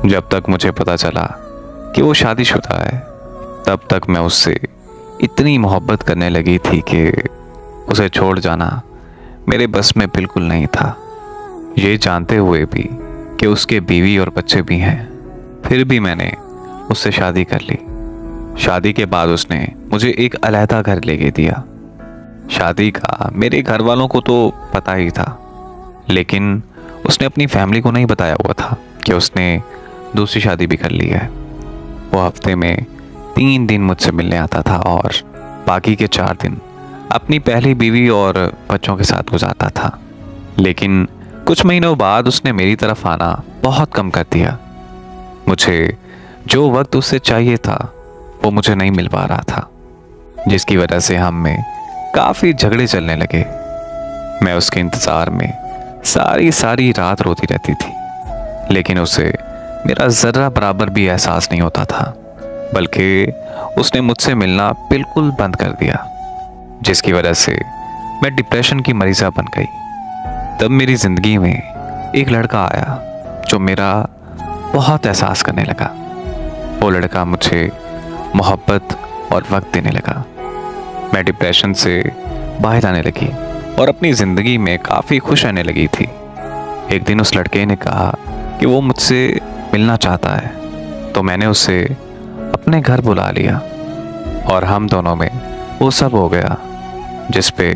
जब तक मुझे पता चला कि वो शादीशुदा है, तब तक मैं उससे इतनी मोहब्बत करने लगी थी कि उसे छोड़ जाना मेरे बस में बिल्कुल नहीं था। ये जानते हुए भी कि उसके बीवी और बच्चे भी हैं, फिर भी मैंने उससे शादी कर ली। शादी के बाद उसने मुझे एक अलहदा घर लेके दिया। शादी का मेरे घर वालों को तो पता ही था, लेकिन उसने अपनी फैमिली को नहीं बताया हुआ था कि उसने दूसरी शादी भी कर ली है। वो हफ्ते में 3 दिन मुझसे मिलने आता था और बाकी के 4 दिन अपनी पहली बीवी और बच्चों के साथ गुजारता था। लेकिन कुछ महीनों बाद उसने मेरी तरफ आना बहुत कम कर दिया। मुझे जो वक्त उससे चाहिए था वो मुझे नहीं मिल पा रहा था, जिसकी वजह से हम में काफ़ी झगड़े चलने लगे। मैं उसके इंतज़ार में सारी रात रोती रहती थी, लेकिन उसे मेरा ज़र्रा बराबर भी एहसास नहीं होता था, बल्कि उसने मुझसे मिलना बिल्कुल बंद कर दिया, जिसकी वजह से मैं डिप्रेशन की मरीज़ा बन गई। तब मेरी ज़िंदगी में एक लड़का आया जो मेरा बहुत एहसास करने लगा। वो लड़का मुझे मोहब्बत और वक्त देने लगा। मैं डिप्रेशन से बाहर आने लगी और अपनी ज़िंदगी में काफ़ी खुश रहने लगी थी। एक दिन उस लड़के ने कहा कि वो मुझसे मिलना चाहता है, तो मैंने उसे अपने घर बुला लिया और हम दोनों में वो सब हो गया जिस पे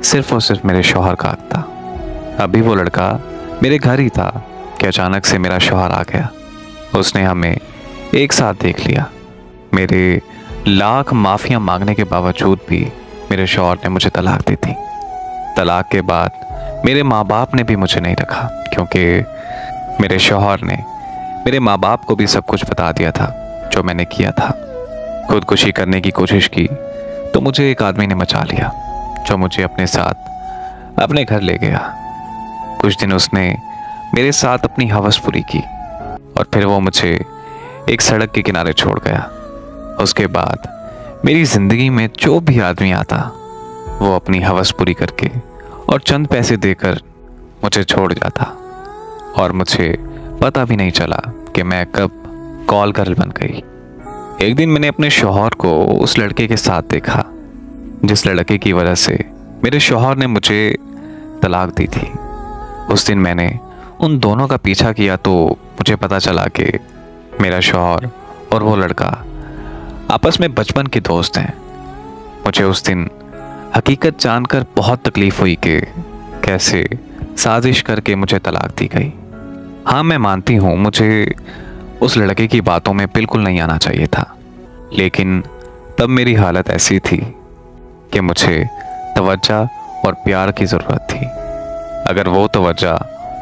सिर्फ और सिर्फ मेरे शौहर का हक था। अभी वो लड़का मेरे घर ही था कि अचानक से मेरा शौहर आ गया। उसने हमें एक साथ देख लिया। मेरे लाख माफ़ियाँ मांगने के बावजूद भी मेरे शौहर ने मुझे तलाक दी थी। तलाक के बाद मेरे माँ बाप ने भी मुझे नहीं रखा, क्योंकि मेरे शौहर ने मेरे माँ बाप को भी सब कुछ बता दिया था जो मैंने किया था। खुदकुशी करने की कोशिश की तो मुझे एक आदमी ने मचा लिया, जो मुझे अपने साथ अपने घर ले गया। कुछ दिन उसने मेरे साथ अपनी हवस पूरी की और फिर वो मुझे एक सड़क के किनारे छोड़ गया। उसके बाद मेरी ज़िंदगी में जो भी आदमी आता वो अपनी हवस पूरी करके और चंद पैसे देकर मुझे छोड़ जाता, और मुझे पता भी नहीं चला कि मैं कब कॉल गर्ल बन गई। एक दिन मैंने अपने शौहर को उस लड़के के साथ देखा जिस लड़के की वजह से मेरे शौहर ने मुझे तलाक दी थी। उस दिन मैंने उन दोनों का पीछा किया तो मुझे पता चला कि मेरा शौहर और वो लड़का आपस में बचपन के दोस्त हैं। मुझे उस दिन हकीकत जानकर बहुत तकलीफ हुई कि कैसे साजिश करके मुझे तलाक दी गई। हाँ, मैं मानती हूँ मुझे उस लड़के की बातों में बिल्कुल नहीं आना चाहिए था, लेकिन तब मेरी हालत ऐसी थी कि मुझे तवज्जो और प्यार की ज़रूरत थी। अगर वो तवज्जो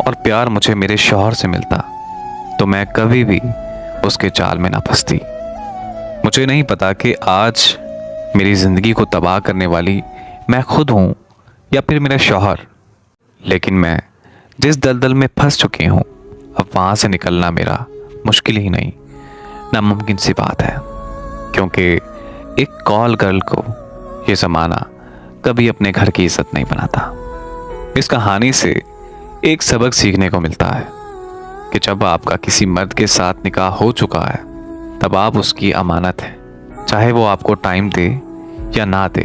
और प्यार मुझे मेरे शौहर से मिलता तो मैं कभी भी उसके जाल में ना फंसती। मुझे नहीं पता कि आज मेरी ज़िंदगी को तबाह करने वाली मैं खुद हूँ या फिर मेरा शौहर, लेकिन मैं जिस दलदल में फंस चुकी हूँ अब वहाँ से निकलना मेरा मुश्किल ही नहीं, नामुमकिन सी बात है, क्योंकि एक कॉल गर्ल को ये ज़माना कभी अपने घर की इज्जत नहीं बनाता। इस कहानी से एक सबक सीखने को मिलता है कि जब आपका किसी मर्द के साथ निकाह हो चुका है तब आप उसकी अमानत हैं, चाहे वो आपको टाइम दे या ना दे,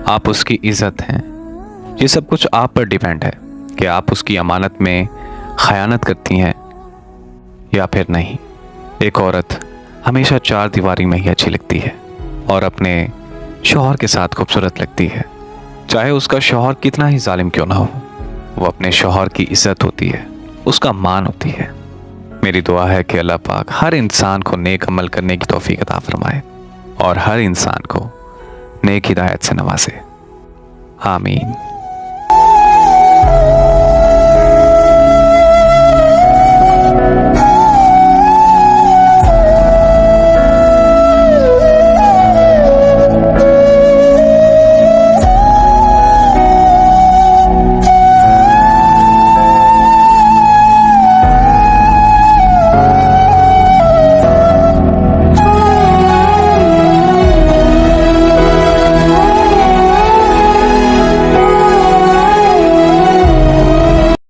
आप उसकी इज्जत हैं। ये सब कुछ आप पर डिपेंड है कि आप उसकी अमानत में खयानत करती हैं या फिर नहीं। एक औरत हमेशा 4 दीवारी में ही अच्छी लगती है और अपने शौहर के साथ खूबसूरत लगती है, चाहे उसका शौहर कितना ही जालिम क्यों ना हो। वो अपने शौहर की इज्जत होती है, उसका मान होती है। मेरी दुआ है कि अल्लाह पाक हर इंसान को नेक अमल करने की तौफीक अता फरमाए और हर इंसान को नेक हिदायत से नवाजे। आमीन।